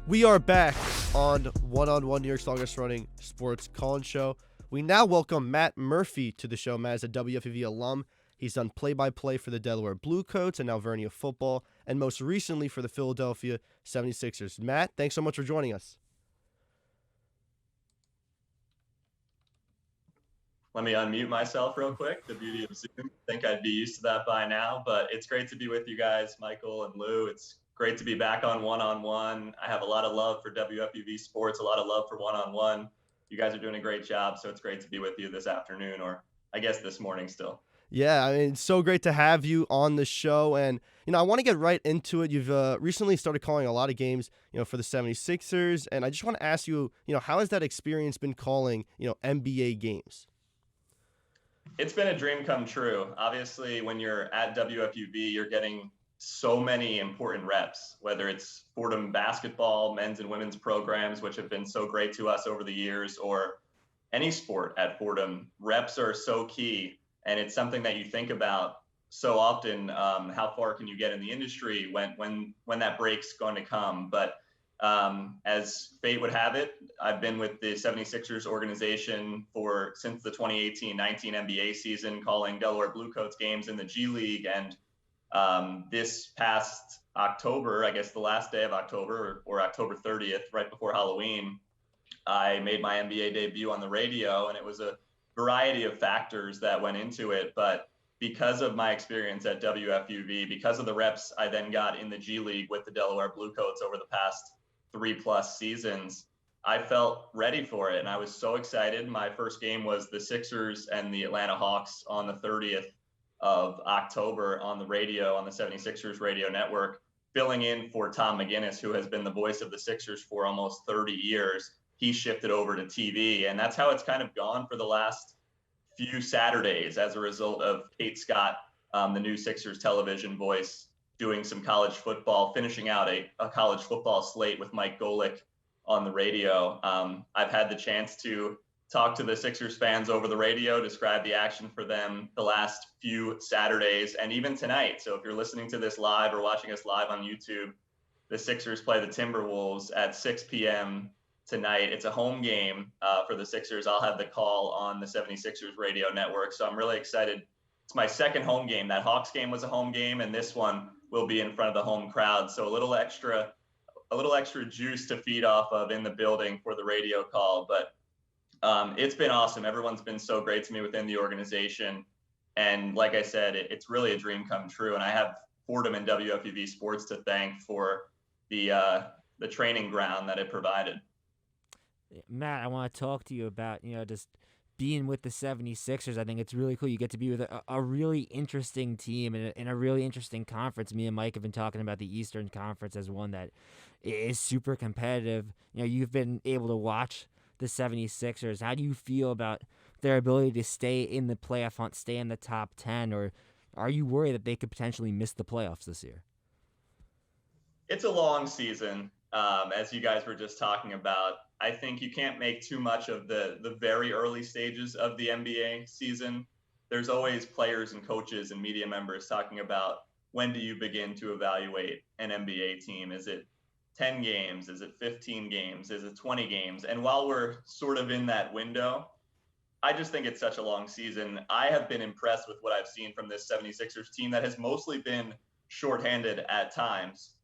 We are back on One New York's longest running sports call-in show. We now welcome Matt Murphy to the show. Matt is a WFUV alum. He's done play-by-play for the Delaware Bluecoats and Alvernia football, and most recently for the Philadelphia 76ers. Matt, thanks so much for joining us. Let me unmute myself real quick. The beauty of Zoom. I think I'd be used to that by now, but it's great to be with you guys, Michael and Lou. It's great to be back on one-on-one. I have a lot of love for WFUV sports, a lot of love for one-on-one. You guys are doing a great job, so it's great to be with you this afternoon, or I guess this morning still. Yeah, I mean, it's so great to have you on the show. And, I want to get right into it. You've recently started calling a lot of games, for the 76ers. And I just want to ask you, how has that experience been calling, NBA games? It's been a dream come true. Obviously, when you're at WFUV, you're getting so many important reps, whether it's Fordham basketball, men's and women's programs, which have been so great to us over the years, or any sport at Fordham. Reps are so key, and it's something that you think about so often. How far can you get in the industry when that break's going to come? But as fate would have it, I've been with the 76ers organization since the 2018-19 NBA season, calling Delaware Bluecoats games in the G League. And this past October, I guess the last day of October or October 30th, right before Halloween, I made my NBA debut on the radio, and it was a variety of factors that went into it. But because of my experience at WFUV, because of the reps I then got in the G League with the Delaware Bluecoats over the past 3+ seasons, I felt ready for it. And I was so excited. My first game was the Sixers and the Atlanta Hawks on the 30th of October on the radio, on the 76ers radio network, filling in for Tom McGinnis, who has been the voice of the Sixers for almost 30 years. He shifted over to TV. And that's how it's kind of gone for the last few Saturdays as a result of Kate Scott, the new Sixers television voice, doing some college football, finishing out a college football slate with Mike Golick on the radio. I've had the chance to talk to the Sixers fans over the radio, describe the action for them the last few Saturdays, and even tonight. So if you're listening to this live or watching us live on YouTube, the Sixers play the Timberwolves at 6 p.m. tonight. It's a home game for the Sixers. I'll have the call on the 76ers radio network. So I'm really excited. It's my second home game. That Hawks game was a home game, and this one will be in front of the home crowd. So a little extra juice to feed off of in the building for the radio call. But it's been awesome. Everyone's been so great to me within the organization. And like I said, it's really a dream come true. And I have Fordham and WFUV Sports to thank for the training ground that it provided. Matt, I want to talk to you about, just being with the 76ers. I think it's really cool. You get to be with a really interesting team in a really interesting conference. Me and Mike have been talking about the Eastern Conference as one that is super competitive. You've been able to watch the 76ers. How do you feel about their ability to stay in the playoff hunt, stay in the top 10, or are you worried that they could potentially miss the playoffs this year? It's a long season, as you guys were just talking about. I think you can't make too much of the very early stages of the NBA season. There's always players and coaches and media members talking about, when do you begin to evaluate an NBA team? Is it 10 games? Is it 15 games? Is it 20 games? And while we're sort of in that window, I just think it's such a long season. I have been impressed with what I've seen from this 76ers team that has mostly been shorthanded at times,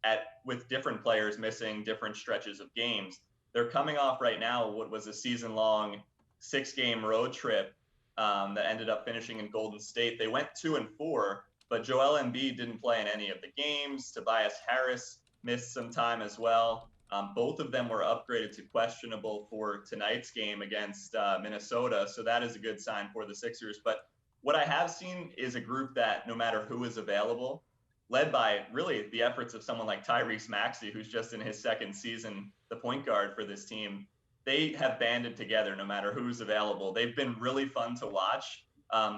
with different players missing different stretches of games. They're coming off right now what was a season-long 6-game road trip that ended up finishing in Golden State. They went 2-4, but Joel Embiid didn't play in any of the games. Tobias Harris missed some time as well. Both of them were upgraded to questionable for tonight's game against Minnesota, so that is a good sign for the Sixers. But what I have seen is a group that, no matter who is available, led by really the efforts of someone like Tyrese Maxey, who's just in his second season, the point guard for this team, they have banded together no matter who's available. They've been really fun to watch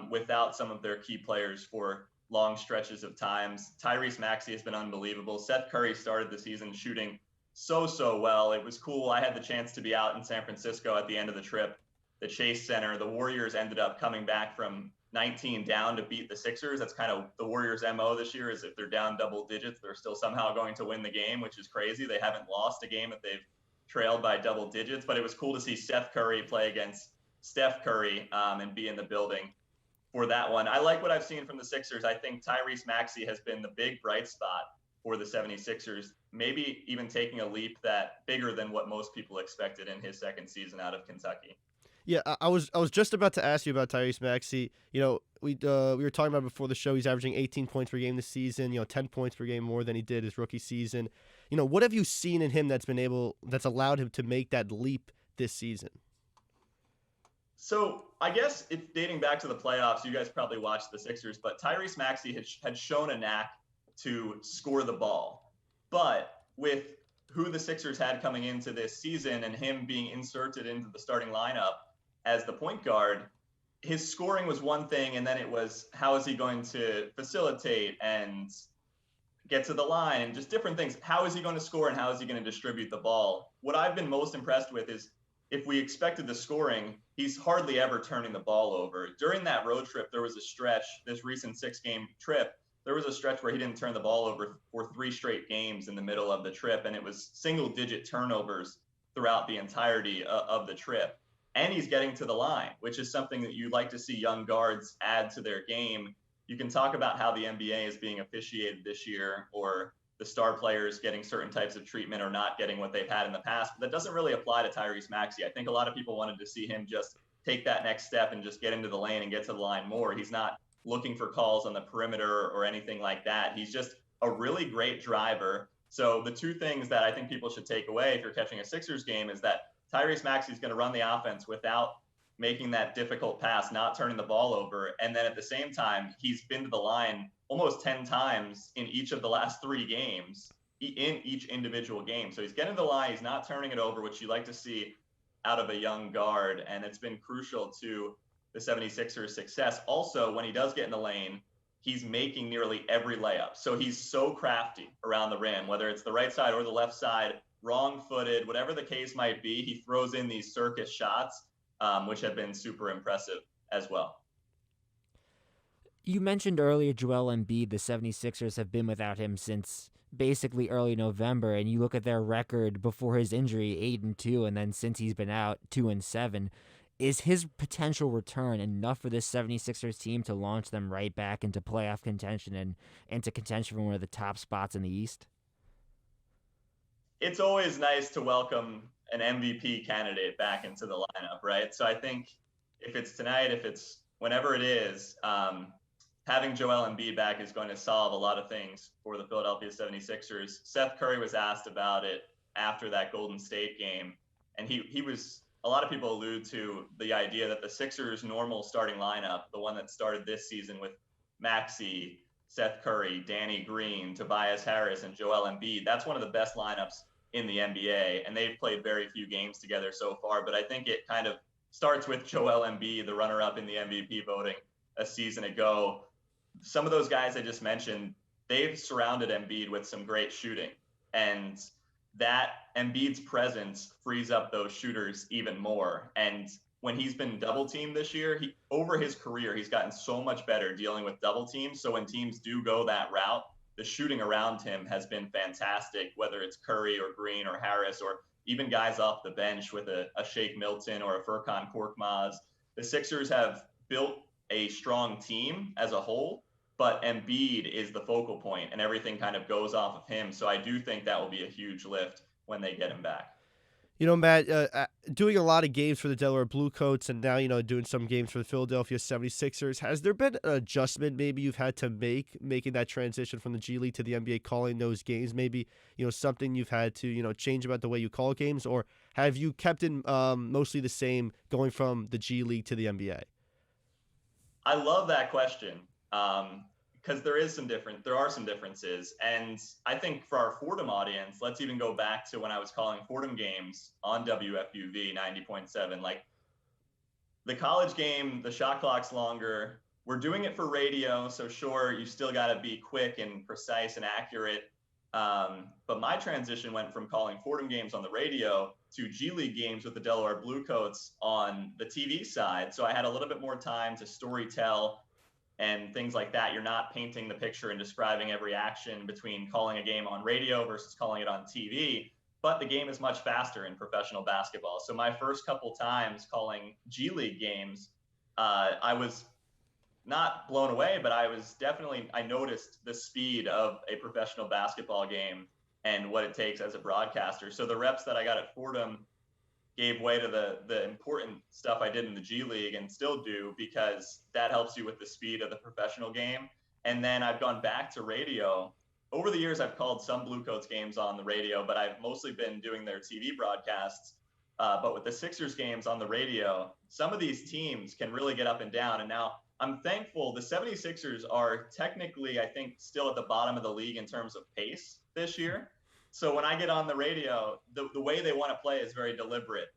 without some of their key players for long stretches of times. Tyrese Maxey has been unbelievable. Seth Curry started the season shooting so well. It was cool. I had the chance to be out in San Francisco at the end of the trip the Chase Center. The Warriors ended up coming back from 19 down to beat the Sixers. That's kind of the Warriors' MO this year, is if they're down double digits, they're still somehow going to win the game, which is crazy. They haven't lost a game that they've trailed by double digits, but it was cool to see Seth Curry play against Steph Curry and be in the building for that one. I like what I've seen from the Sixers. I think Tyrese Maxey has been the big bright spot for the 76ers, maybe even taking a leap that bigger than what most people expected in his second season out of Kentucky. Yeah, I was just about to ask you about Tyrese Maxey. We were talking about before the show. He's averaging 18 points per game this season. 10 points per game more than he did his rookie season. What have you seen in him that's allowed him to make that leap this season? So I guess it's dating back to the playoffs. You guys probably watched the Sixers, but Tyrese Maxey had shown a knack to score the ball. But with who the Sixers had coming into this season and him being inserted into the starting lineup as the point guard, his scoring was one thing, and then it was how is he going to facilitate and get to the line and just different things. How is he going to score and how is he going to distribute the ball? What I've been most impressed with is if we expected the scoring, he's hardly ever turning the ball over. During that road trip, there was a stretch, this recent 6-game trip, there was a stretch where he didn't turn the ball over for 3 straight games in the middle of the trip, and it was single-digit turnovers throughout the entirety of the trip. And he's getting to the line, which is something that you'd like to see young guards add to their game. You can talk about how the NBA is being officiated this year, or the star players getting certain types of treatment or not getting what they've had in the past, but that doesn't really apply to Tyrese Maxey. I think a lot of people wanted to see him just take that next step and just get into the lane and get to the line more. He's not looking for calls on the perimeter or anything like that. He's just a really great driver. So the two things that I think people should take away if you're catching a Sixers game is that Tyrese Maxey is going to run the offense without making that difficult pass, not turning the ball over. And then at the same time, he's been to the line almost 10 times in each of the last 3 games, in each individual game. So he's getting to the line, he's not turning it over, which you like to see out of a young guard. And it's been crucial to the 76ers' success. Also, when he does get in the lane, he's making nearly every layup. So he's so crafty around the rim, whether it's the right side or the left side, wrong-footed, whatever the case might be, he throws in these circus shots, which have been super impressive as well. You mentioned earlier Joel Embiid. The 76ers have been without him since basically early November, and you look at their record before his injury, 8-2, and then since he's been out, 2-7. Is his potential return enough for this 76ers team to launch them right back into playoff contention and into contention for one of the top spots in the East? It's always nice to welcome an MVP candidate back into the lineup, right? So I think if it's tonight, if it's whenever it is, having Joel Embiid back is going to solve a lot of things for the Philadelphia 76ers. Seth Curry was asked about it after that Golden State game, and he was, a lot of people allude to the idea that the Sixers' normal starting lineup, the one that started this season with Maxey, Seth Curry, Danny Green, Tobias Harris, and Joel Embiid, that's one of the best lineups in the NBA, and they've played very few games together so far, but I think it kind of starts with Joel Embiid, the runner-up in the MVP voting a season ago. Some of those guys I just mentioned, they've surrounded Embiid with some great shooting, and that Embiid's presence frees up those shooters even more. And when he's been double teamed this year, over his career, he's gotten so much better dealing with double teams. So when teams do go that route, the shooting around him has been fantastic, whether it's Curry or Green or Harris, or even guys off the bench with a Shake Milton or a Furkan Korkmaz. The Sixers have built a strong team as a whole, but Embiid is the focal point and everything kind of goes off of him. So I do think that will be a huge lift when they get him back. Matt, doing a lot of games for the Delaware Bluecoats and now, doing some games for the Philadelphia 76ers, has there been an adjustment maybe you've had to making that transition from the G League to the NBA, calling those games? Maybe, something you've had to, change about the way you call games, or have you kept it mostly the same going from the G League to the NBA? I love that question. Because there are some differences. And I think for our Fordham audience, let's even go back to when I was calling Fordham games on WFUV 90.7. Like the college game, the shot clock's longer. We're doing it for radio. So sure, you still got to be quick and precise and accurate. But my transition went from calling Fordham games on the radio to G League games with the Delaware Bluecoats on the TV side. So I had a little bit more time to story tell and things like that. You're not painting the picture and describing every action between calling a game on radio versus calling it on TV. But the game is much faster in professional basketball. So my first couple times calling G League games, I was not blown away, but I noticed the speed of a professional basketball game and what it takes as a broadcaster. So the reps that I got at Fordham gave way to the important stuff I did in the G League and still do, because that helps you with the speed of the professional game. And then I've gone back to radio. Over the years, I've called some Bluecoats games on the radio, but I've mostly been doing their TV broadcasts. But with the Sixers games on the radio, some of these teams can really get up and down. And now I'm thankful the 76ers are technically, I think, still at the bottom of the league in terms of pace this year. So when I get on the radio, the way they want to play is very deliberate.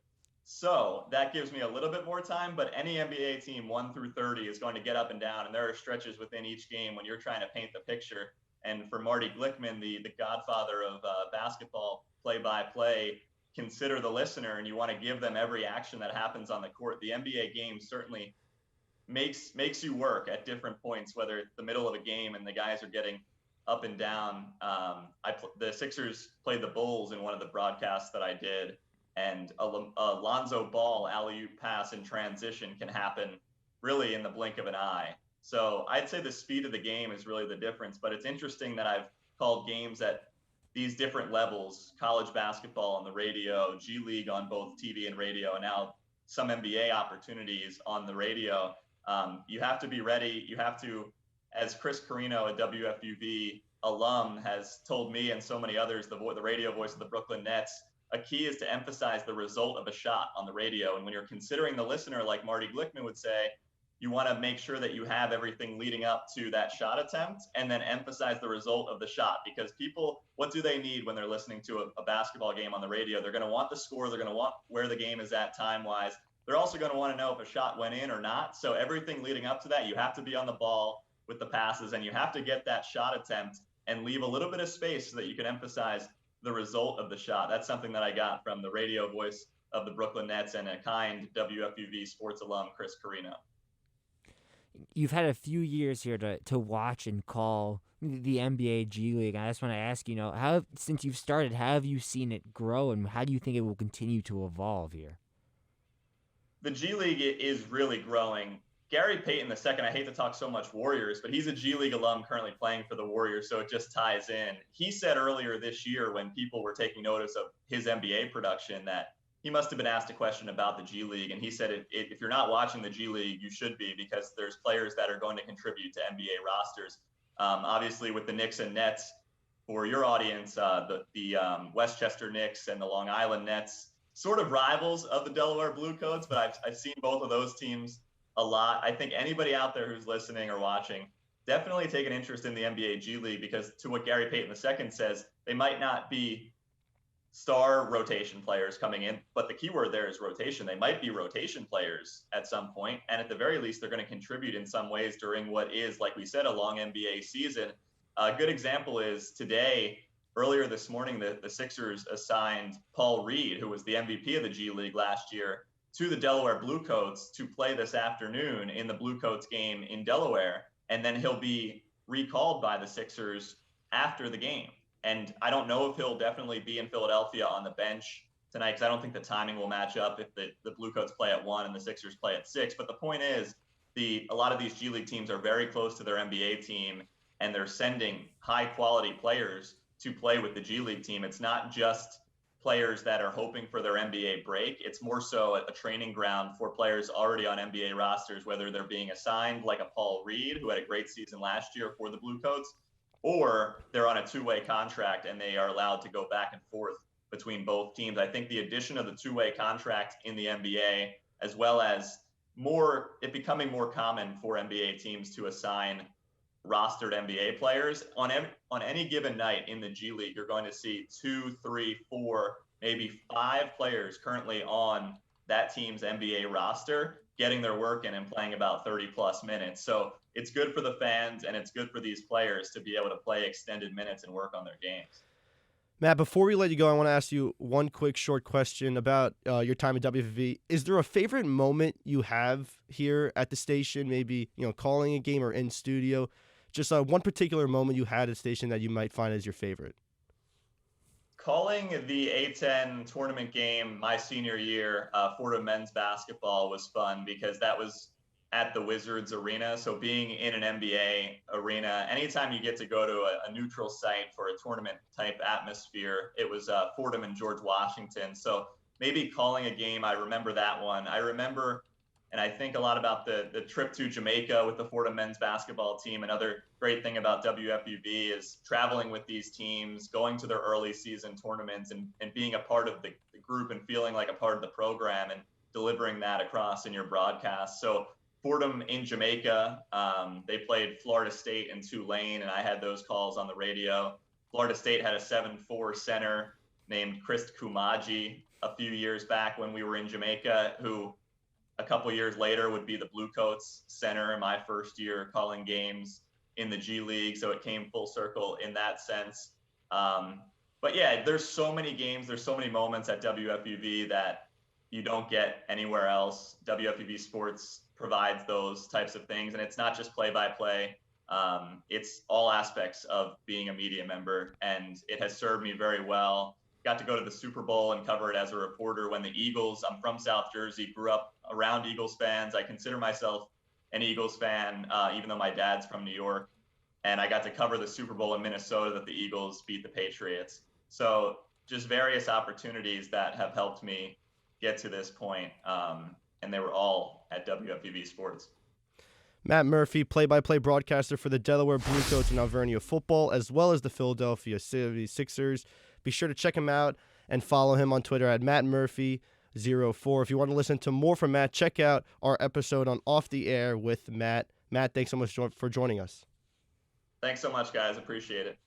So that gives me a little bit more time, but any NBA team 1 through 30 is going to get up and down. And there are stretches within each game when you're trying to paint the picture. And for Marty Glickman, the godfather of basketball play-by-play, consider the listener, and you want to give them every action that happens on the court. The NBA game certainly makes you work at different points, whether it's the middle of a game and the guys are getting up and down. The Sixers played the Bulls in one of the broadcasts that I did, and a Lonzo Ball alley-oop pass in transition can happen really in the blink of an eye. So I'd say the speed of the game is really the difference, but it's interesting that I've called games at these different levels: college basketball on the radio, G League on both TV and radio, and now some NBA opportunities on the radio. You have to be ready. You have to, as Chris Carino, a WFUV alum, has told me and so many others, the radio voice of the Brooklyn Nets, a key is to emphasize the result of a shot on the radio. And when you're considering the listener, like Marty Glickman would say, you want to make sure that you have everything leading up to that shot attempt and then emphasize the result of the shot. Because people, what do they need when they're listening to a basketball game on the radio? They're going to want the score. They're going to want where the game is at time-wise. They're also going to want to know if a shot went in or not. So everything leading up to that, you have to be on the ball with the passes, and you have to get that shot attempt and leave a little bit of space so that you can emphasize the result of the shot. That's something that I got from the radio voice of the Brooklyn Nets and a kind WFUV sports alum, Chris Carino. You've had a few years here to watch and call the NBA G League. I just want to ask, how, since you've started, how have you seen it grow, and how do you think it will continue to evolve here? The G League is really growing. Gary Payton II, I hate to talk so much Warriors, but he's a G League alum currently playing for the Warriors, so it just ties in. He said earlier this year, when people were taking notice of his NBA production, that he must have been asked a question about the G League, and he said, if you're not watching the G League, you should be, because there's players that are going to contribute to NBA rosters. Obviously, with the Knicks and Nets, for your audience, the Westchester Knicks and the Long Island Nets, sort of rivals of the Delaware Bluecoats, but I've seen both of those teams a lot. I think anybody out there who's listening or watching, definitely take an interest in the NBA G League, because to what Gary Payton II says, they might not be star rotation players coming in, but the key word there is rotation. They might be rotation players at some point, and at the very least, they're going to contribute in some ways during what is, like we said, a long NBA season. A good example is today, earlier this morning, the Sixers assigned Paul Reed, who was the MVP of the G League last year, to the Delaware Bluecoats to play this afternoon in the Bluecoats game in Delaware, and then he'll be recalled by the Sixers after the game. And I don't know if he'll definitely be in Philadelphia on the bench tonight, because I don't think the timing will match up if the Bluecoats play at 1 and the Sixers play at 6. But the point is, a lot of these G League teams are very close to their NBA team, and they're sending high-quality players to play with the G League team. It's not just players that are hoping for their NBA break. It's more so a training ground for players already on NBA rosters, whether they're being assigned like a Paul Reed, who had a great season last year for the Bluecoats, or they're on a two-way contract and they are allowed to go back and forth between both teams. I think the addition of the two-way contract in the NBA, as well as it becoming more common for NBA teams to assign rostered NBA players on any given night in the G League, you're going to see 2, 3, 4, maybe 5 players currently on that team's NBA roster. getting their work in and playing about 30 plus minutes. So it's good for the fans and it's good for these players to be able to play extended minutes and work on their games. Matt, before we let you go, I want to ask you one quick short question about your time at WFUV. Is there a favorite moment you have here at the station, maybe calling a game or in studio? Just one particular moment you had at the station that you might find as your favorite. Calling the A10 tournament game my senior year, Fordham men's basketball, was fun because that was at the Wizards arena. So being in an NBA arena, anytime you get to go to a neutral site for a tournament type atmosphere, it was Fordham and George Washington. So maybe calling a game, I remember that one. I remember, and I think a lot about the trip to Jamaica with the Fordham men's basketball team. Another great thing about WFUV is traveling with these teams, going to their early season tournaments and being a part of the group and feeling like a part of the program and delivering that across in your broadcast. So Fordham in Jamaica, they played Florida State and Tulane, and I had those calls on the radio. Florida State had a 7'4" center named Chris Kumaji a few years back when we were in Jamaica, who a couple years later would be the Bluecoats center in my first year calling games in the G League. So it came full circle in that sense. But yeah, there's so many games, there's so many moments at WFUV that you don't get anywhere else. WFUV Sports provides those types of things, and it's not just play-by-play. It's all aspects of being a media member, and it has served me very well. Got to go to the Super Bowl and cover it as a reporter when the Eagles, I'm from South Jersey, grew up around Eagles fans. I consider myself an Eagles fan, even though my dad's from New York. And I got to cover the Super Bowl in Minnesota that the Eagles beat the Patriots. So just various opportunities that have helped me get to this point. And they were all at WFUV Sports. Matt Murphy, play-by-play broadcaster for the Delaware Bluecoats and Alvernia football, as well as the Philadelphia 76ers. Be sure to check him out and follow him on Twitter at MattMurphy04. If you want to listen to more from Matt, check out our episode on Off the Air with Matt. Matt, thanks so much for joining us. Thanks so much, guys. Appreciate it.